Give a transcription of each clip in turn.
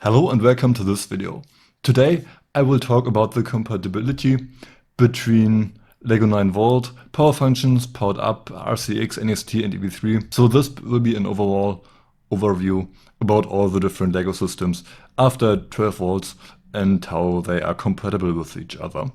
Hello and welcome to this video. Today I will talk about the compatibility between LEGO 9V, power functions, powered up, RCX, NXT and EV3. So this will be an overall overview about all the different LEGO systems after 12 volts and how they are compatible with each other.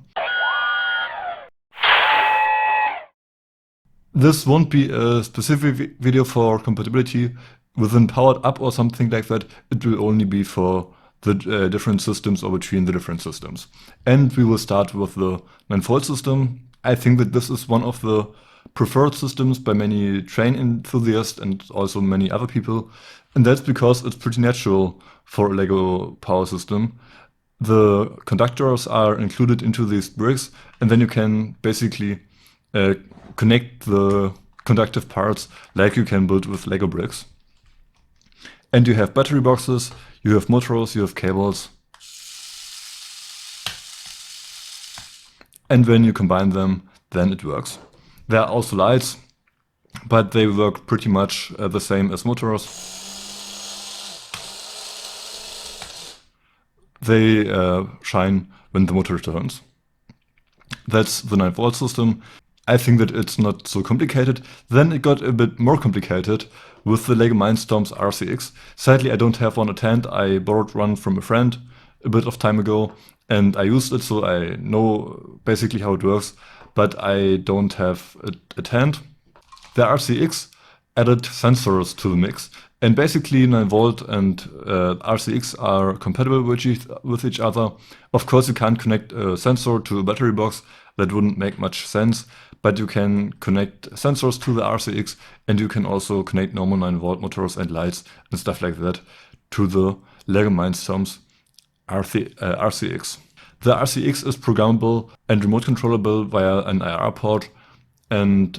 This won't be a specific video for compatibility within powered up or something like that. It will only be for the different systems or between the different systems. And we will start with the 9V system. I think that this is one of the preferred systems by many train enthusiasts and also many other people. And that's because it's pretty natural for a LEGO power system. The conductors are included into these bricks, and then you can basically connect the conductive parts like you can build with LEGO bricks. And you have battery boxes, you have motors, you have cables. And when you combine them, then it works. There are also lights, but they work pretty much the same as motors. They shine when the motor turns. That's the 9V system. I think that it's not so complicated. Then it got a bit more complicated with the LEGO Mindstorms RCX. Sadly, I don't have one at hand. I borrowed one from a friend a bit of time ago and I used it, so I know basically how it works, but I don't have it at hand. The RCX added sensors to the mix, and basically 9V and RCX are compatible with each other. Of course, you can't connect a sensor to a battery box. That wouldn't make much sense, but you can connect sensors to the RCX, and you can also connect normal 9V motors and lights and stuff like that to the LEGO Mindstorms RCX. The RCX is programmable and remote controllable via an IR port, and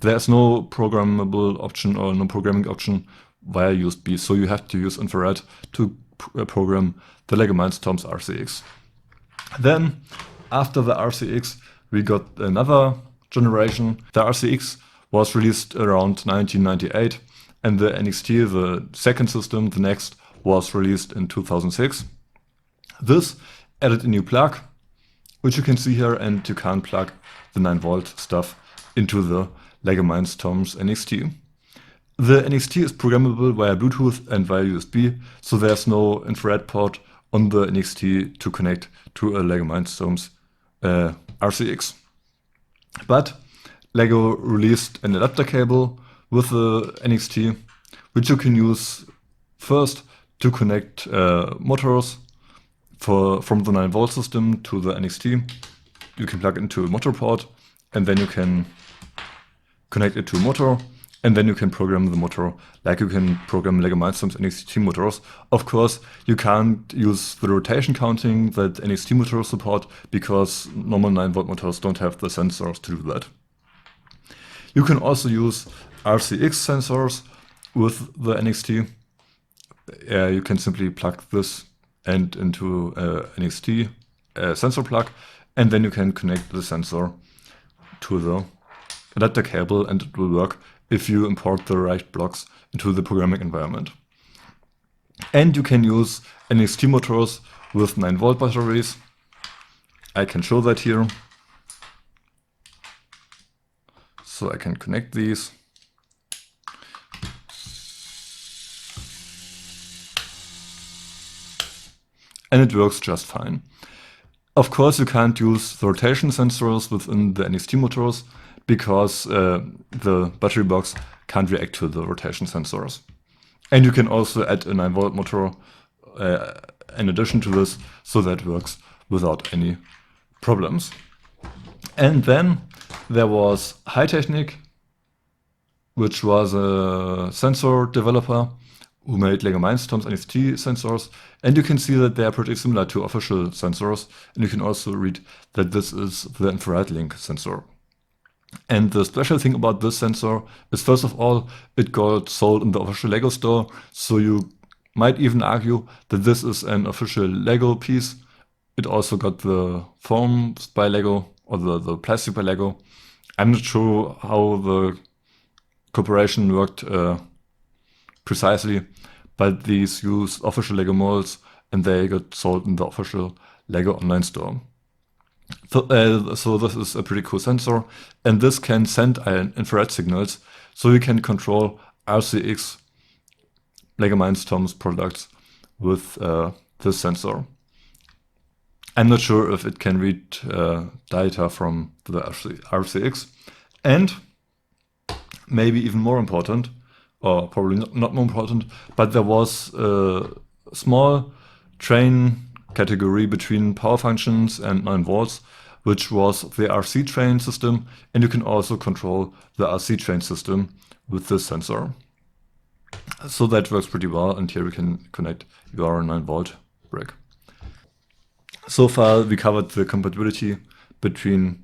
there's no programmable option or no programming option via USB, so you have to use infrared to program the LEGO Mindstorms RCX. Then, after the RCX, we got another generation. The RCX was released around 1998, and the NXT, the second system, the next, was released in 2006. This added a new plug, which you can see here, and you can plug the 9V stuff into the LEGO Mindstorms NXT. The NXT is programmable via Bluetooth and via USB, so there's no infrared port on the NXT to connect to a LEGO Mindstorms RCX. But LEGO released an adapter cable with the NXT, which you can use first to connect motors from the 9V system to the NXT. You can plug into a motor port, and then you can connect it to a motor, and then you can program the motor like you can program LEGO Mindstorms NXT motors. Of course, you can't use the rotation counting that NXT motors support because normal 9V motors don't have the sensors to do that. You can also use RCX sensors with the NXT. You can simply plug this end into NXT sensor plug, and then you can connect the sensor to the adapter cable, and it will work if you import the right blocks into the programming environment. And you can use NXT motors with 9V batteries. I can show that here. So I can connect these. And it works just fine. Of course, you can't use the rotation sensors within the NXT motors because the battery box can't react to the rotation sensors. And you can also add a 9V motor in addition to this, so that works without any problems. And then there was Technic, which was a sensor developer who made LEGO Mindstorms NXT sensors, and you can see that they are pretty similar to official sensors, and you can also read that this is the infrared link sensor. And the special thing about this sensor is, first of all, it got sold in the official LEGO store, so you might even argue that this is an official LEGO piece. It also got the foams by LEGO, or the plastic by LEGO. I'm not sure how the cooperation worked precisely, but these use official LEGO molds and they got sold in the official LEGO online store. So this is a pretty cool sensor, and this can send infrared signals, so you can control RCX LEGO Mindstorms products with this sensor. I'm not sure if it can read data from the RCX, and maybe even more important, or probably not more important, but there was a small train category between power functions and 9 volts, which was the RC train system, and you can also control the RC train system with this sensor. So that works pretty well, and here we can connect your 9 volt brick. So far we covered the compatibility between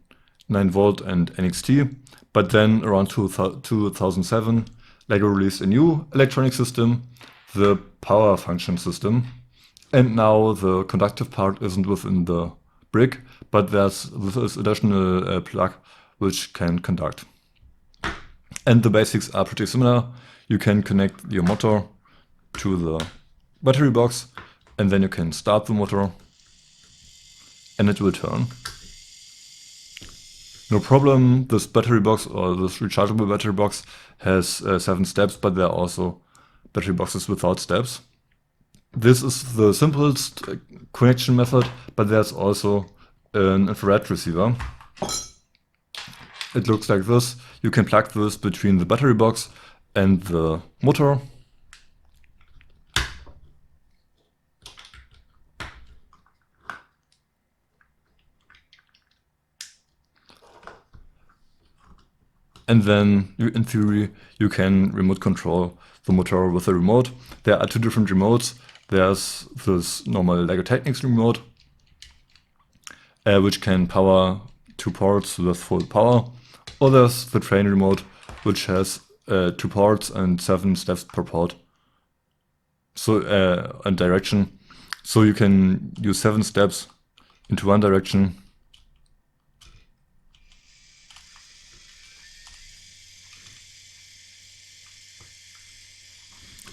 9 volt and NXT, but then around 2007 LEGO released a new electronic system, the power function system, and now the conductive part isn't within the brick, but there's this additional plug which can conduct. And the basics are pretty similar. You can connect your motor to the battery box, and then you can start the motor and it will turn. No problem, this battery box or this rechargeable battery box has 7 steps, but there are also battery boxes without steps. This is the simplest connection method, but there's also an infrared receiver. It looks like this. You can plug this between the battery box and the motor. And then, in theory, you can remote control the motor with a remote. There are 2 different remotes. There's this normal LEGO Technic remote, which can power 2 ports with full power. Or there's the train remote, which has 2 ports and 7 steps per port. So, and direction. So you can use 7 steps into one direction.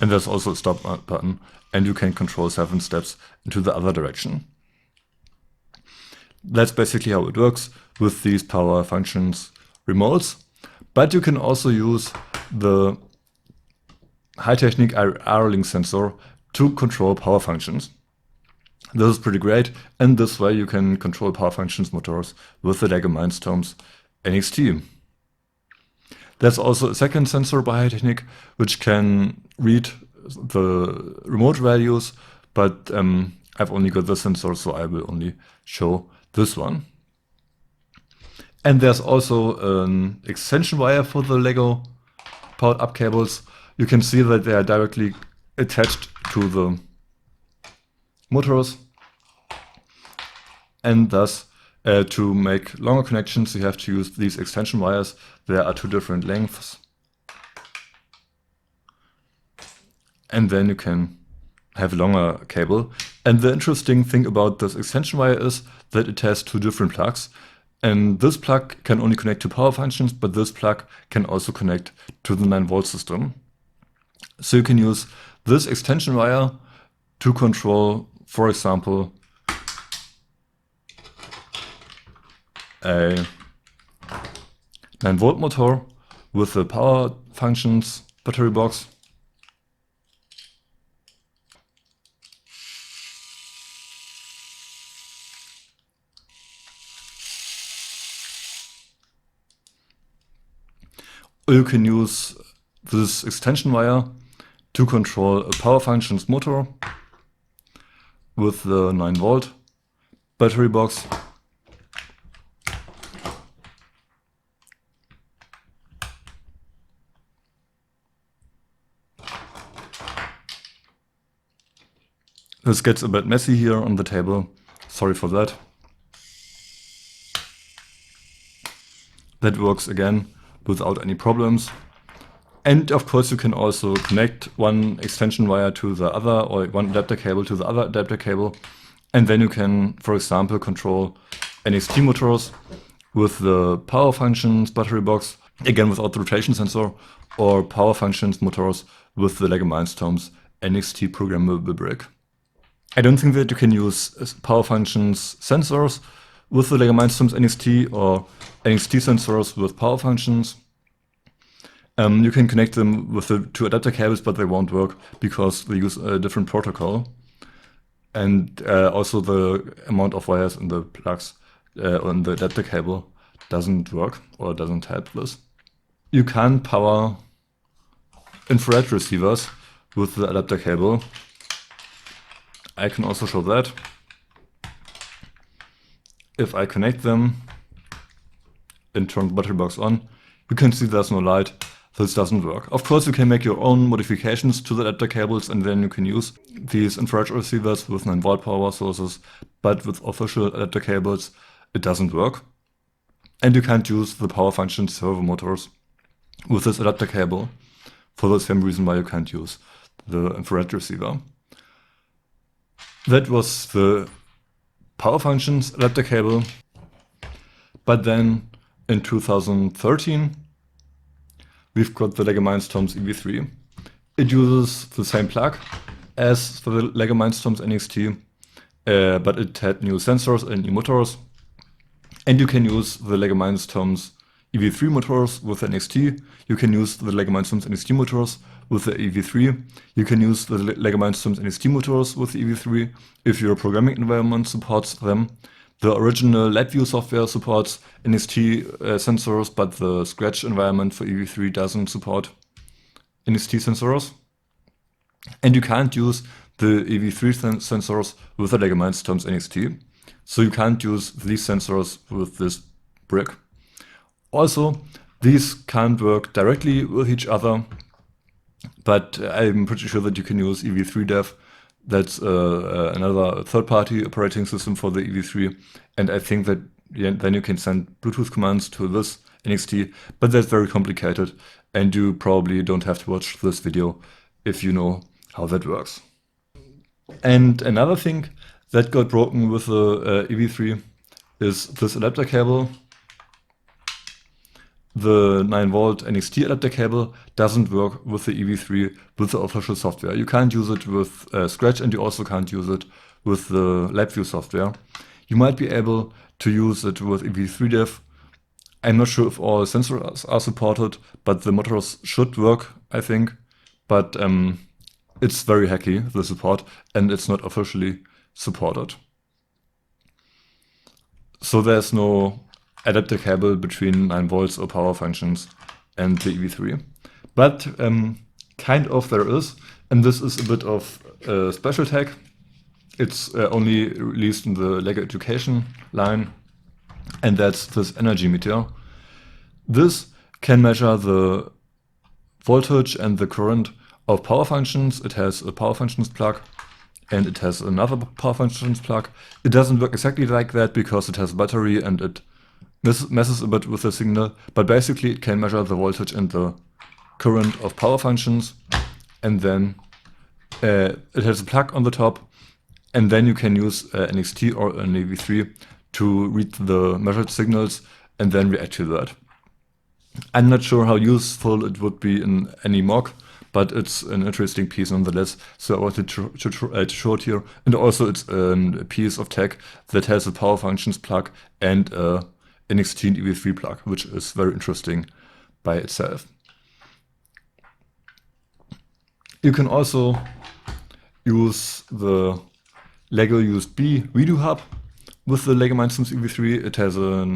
And there's also a stop button, and you can control 7 steps into the other direction. That's basically how it works with these power functions remotes. But you can also use the high Technic R-Link sensor to control power functions. This is pretty great, and this way you can control power functions motors with the LEGO Mindstorms NXT. There's also a second sensor by Technic, which can read the remote values, but I've only got this sensor, so I will only show this one. And there's also an extension wire for the LEGO powered up cables. You can see that they are directly attached to the motors, and thus to make longer connections, you have to use these extension wires. There are 2 different lengths. And then you can have a longer cable. And the interesting thing about this extension wire is that it has 2 different plugs. And this plug can only connect to power functions, but this plug can also connect to the 9 volt system. So you can use this extension wire to control, for example, a 9 volt motor with the power functions battery box. Or you can use this extension wire to control a power functions motor with the 9 volt battery box. This gets a bit messy here on the table. Sorry for that. That works again without any problems. And of course you can also connect one extension wire to the other, or one adapter cable to the other adapter cable. And then you can, for example, control NXT motors with the power functions battery box, again without the rotation sensor, or power functions motors with the LEGO Mindstorms NXT programmable brick. I don't think that you can use power functions sensors with the LEGO Mindstorms NXT or NXT sensors with power functions. You can connect them with the two adapter cables, but they won't work because they use a different protocol. And also the amount of wires in the plugs on the adapter cable doesn't work or doesn't help this. You can power infrared receivers with the adapter cable. I can also show that. If I connect them and turn the battery box on, you can see there's no light. This doesn't work. Of course, you can make your own modifications to the adapter cables, and then you can use these infrared receivers with 9-volt power sources, but with official adapter cables, it doesn't work. And you can't use the power function servo motors with this adapter cable for the same reason why you can't use the infrared receiver. That was the power functions adapter cable. But then in 2013, we've got the LEGO Mindstorms EV3. It uses the same plug as for the LEGO Mindstorms NXT, but it had new sensors and new motors. And you can use the LEGO Mindstorms EV3 motors with the NXT. You can use the LEGO Mindstorms NXT motors with the EV3. You can use the LEGO Mindstorms NXT motors with the EV3 if your programming environment supports them. The original LabVIEW software supports NXT sensors, but the Scratch environment for EV3 doesn't support NXT sensors. And you can't use the EV3 sensors with the LEGO Mindstorms NXT. So you can't use these sensors with this brick. Also, these can't work directly with each other, but I'm pretty sure that you can use EV3 Dev. That's another third-party operating system for the EV3, and I think that then you can send Bluetooth commands to this NXT, but that's very complicated, and you probably don't have to watch this video if you know how that works. And another thing that got broken with the EV3 is this adapter cable. The 9-volt NXT adapter cable doesn't work with the EV3 with the official software. You can't use it with Scratch, and you also can't use it with the LabVIEW software. You might be able to use it with EV3 Dev. I'm not sure if all sensors are supported, but the motors should work, I think. But it's very hacky, the support, and it's not officially supported. So there's no adapter cable between 9 volts or power functions and the EV3. But kind of there is, and this is a bit of a special tech. It's only released in the LEGO Education line, and that's this energy meter. This can measure the voltage and the current of power functions. It has a power functions plug, and it has another power functions plug. It doesn't work exactly like that because it has a battery and it messes a bit with the signal, but basically it can measure the voltage and the current of power functions, and then it has a plug on the top, and then you can use NXT or an EV3 to read the measured signals and then react to that. I'm not sure how useful it would be in any mock, but it's an interesting piece nonetheless, so I wanted to show it here. And also it's a piece of tech that has a power functions plug and a NXT and EV3 plug, which is very interesting by itself. You can also use the LEGO USB redo hub with the LEGO Mindstorms EV3. It has a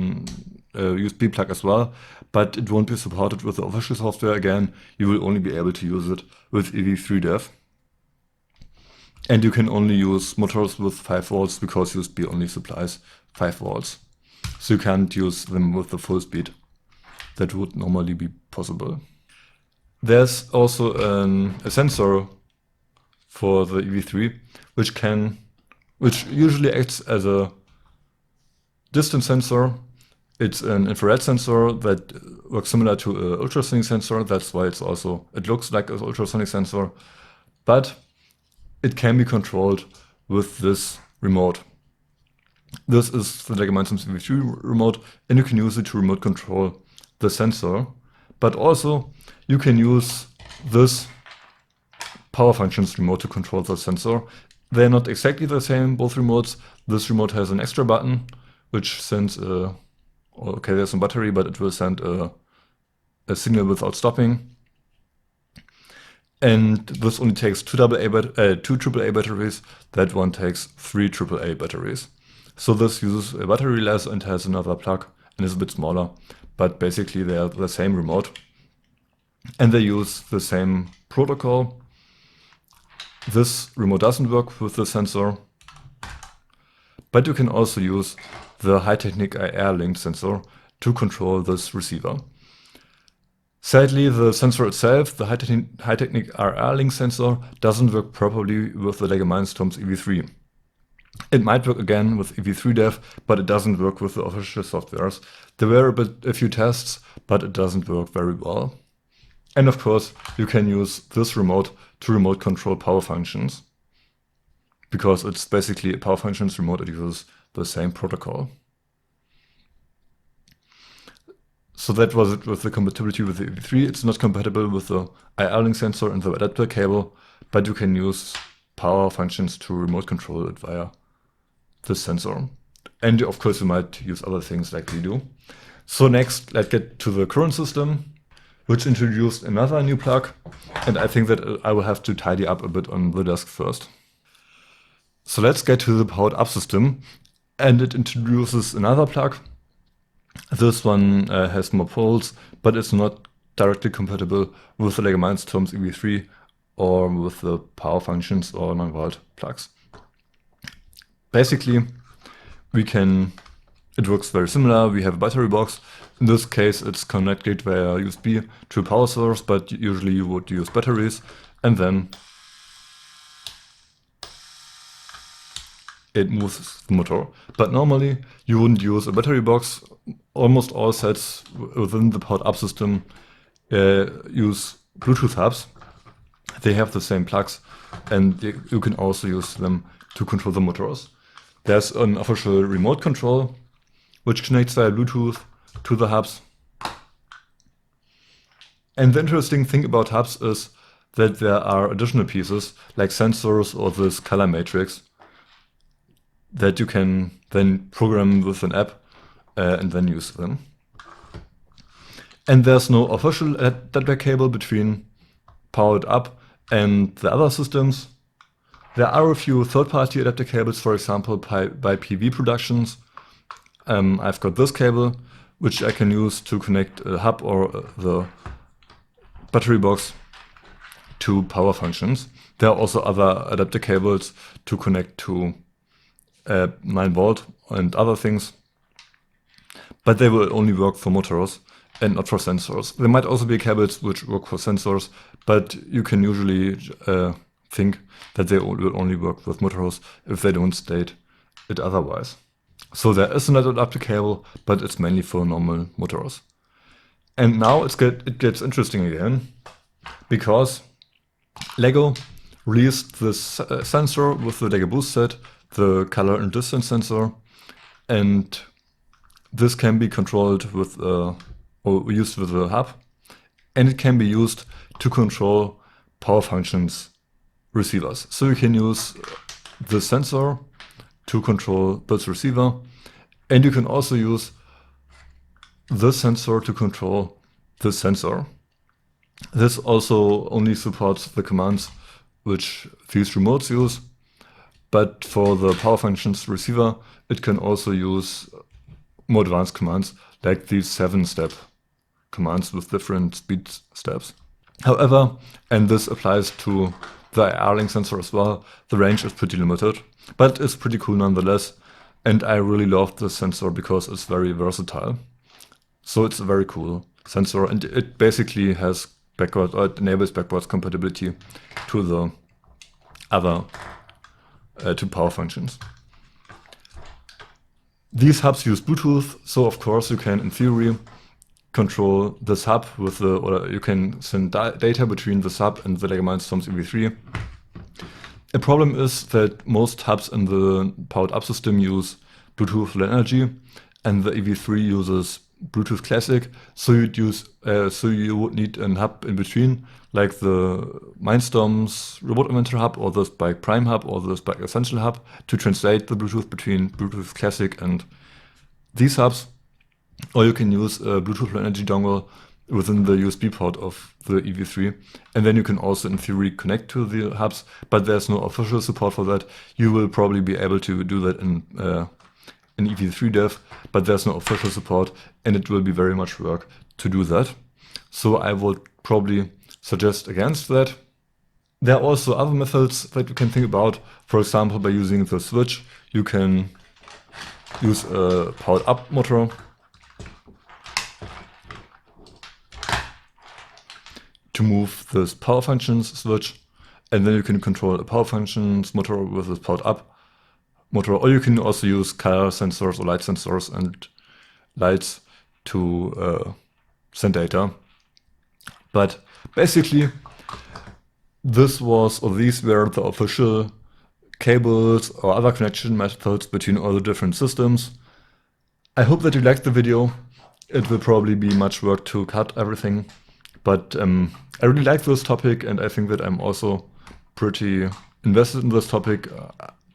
USB plug as well, but it won't be supported with the official software. Again, you will only be able to use it with EV3 Dev. And you can only use motors with 5 volts because USB only supplies 5 volts. So you can't use them with the full speed that would normally be possible. There's also a sensor for the EV3, which usually acts as a distance sensor. It's an infrared sensor that works similar to an ultrasonic sensor. That's why it looks like an ultrasonic sensor, but it can be controlled with this remote. This is the LEGO Mindstorms EV3 remote, and you can use it to remote control the sensor. But also, you can use this power functions remote to control the sensor. They're not exactly the same, both remotes. This remote has an extra button, which sends okay, there's a battery, but it will send a signal without stopping. And this only takes two AAA batteries. That one takes 3 AAA batteries. So this uses a battery less and has another plug and is a bit smaller. But basically they are the same remote. And they use the same protocol. This remote doesn't work with the sensor. But you can also use the Technic IR link sensor to control this receiver. Sadly, the sensor itself, the Technic IR link sensor, doesn't work properly with the LEGO Mindstorms EV3. It might work again with EV3 dev, but it doesn't work with the official softwares. There were a few tests, but it doesn't work very well. And of course, you can use this remote to remote control power functions, because it's basically a power functions remote that uses the same protocol. So that was it with the compatibility with the EV3. It's not compatible with the IR link sensor and the adapter cable, but you can use power functions to remote control it via this sensor. And of course you might use other things like we do. So next, let's get to the current system, which introduced another new plug. And I think that I will have to tidy up a bit on the desk first. So let's get to the powered up system. And it introduces another plug. This one has more poles, but it's not directly compatible with the LEGO Mindstorms EV3 or with the power functions or 9-volt plugs. Basically, it works very similar. We have a battery box. In this case, it's connected via USB to a power source, but usually you would use batteries, and then it moves the motor. But normally you wouldn't use a battery box. Almost all sets within the powered up system use Bluetooth hubs. They have the same plugs, and you can also use them to control the motors. There's an official remote control, which connects via Bluetooth to the hubs. And the interesting thing about hubs is that there are additional pieces, like sensors or this color matrix, that you can then program with an app and then use them. And there's no official adapter cable between powered up and the other systems. There are a few third-party adapter cables, for example, by PV Productions. I've got this cable, which I can use to connect a hub or the battery box to power functions. There are also other adapter cables to connect to 9-volt and other things, but they will only work for motors and not for sensors. There might also be cables which work for sensors, but you can usually think that they will only work with motors if they don't state it otherwise. So there is another adapter cable, but it's mainly for normal motors. And now it gets interesting again, because LEGO released this sensor with the LEGO Boost set, the color and distance sensor, and this can be controlled with or used with a hub, and it can be used to control power functions receivers. So you can use the sensor to control this receiver, and you can also use the sensor to control the sensor. This also only supports the commands which these remotes use, but for the power functions receiver, it can also use more advanced commands like these 7-step commands with different speed steps. However, and this applies to the IR link sensor as well, the range is pretty limited, but it's pretty cool nonetheless. And I really love this sensor because it's very versatile. So it's a very cool sensor, and it basically has it enables backwards compatibility to the other to power functions. These hubs use Bluetooth, so of course you can, in theory, control this hub with or you can send data between this hub and the LEGO Mindstorms EV3. The problem is that most hubs in the powered up system use Bluetooth Low Energy, and the EV3 uses Bluetooth Classic, so you would need a hub in between, like the Mindstorms Remote Inventor hub or the Spike Prime hub or the Spike Essential hub to translate the Bluetooth between Bluetooth Classic and these hubs. Or you can use a Bluetooth Low Energy dongle within the USB port of the EV3. And then you can also, in theory, connect to the hubs, but there's no official support for that. You will probably be able to do that in EV3 dev, but there's no official support, and it will be very much work to do that. So I would probably suggest against that. There are also other methods that you can think about. For example, by using the switch, you can use a powered up motor to move this power functions switch, and then you can control a power functions motor with this powered up motor, or you can also use color sensors or light sensors and lights to send data. But basically, these were the official cables or other connection methods between all the different systems. I hope that you liked the video. It will probably be much work to cut everything, but I really like this topic, and I think that I'm also pretty invested in this topic.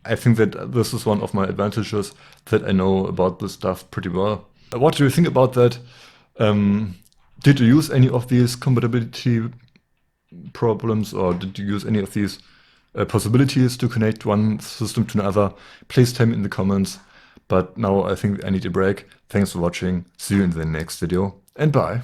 I think that this is one of my advantages, that I know about this stuff pretty well. What do you think about that? Did you use any of these compatibility problems, or did you use any of these possibilities to connect one system to another? Please tell me in the comments. But now I think I need a break. Thanks for watching. See you in the next video, and bye.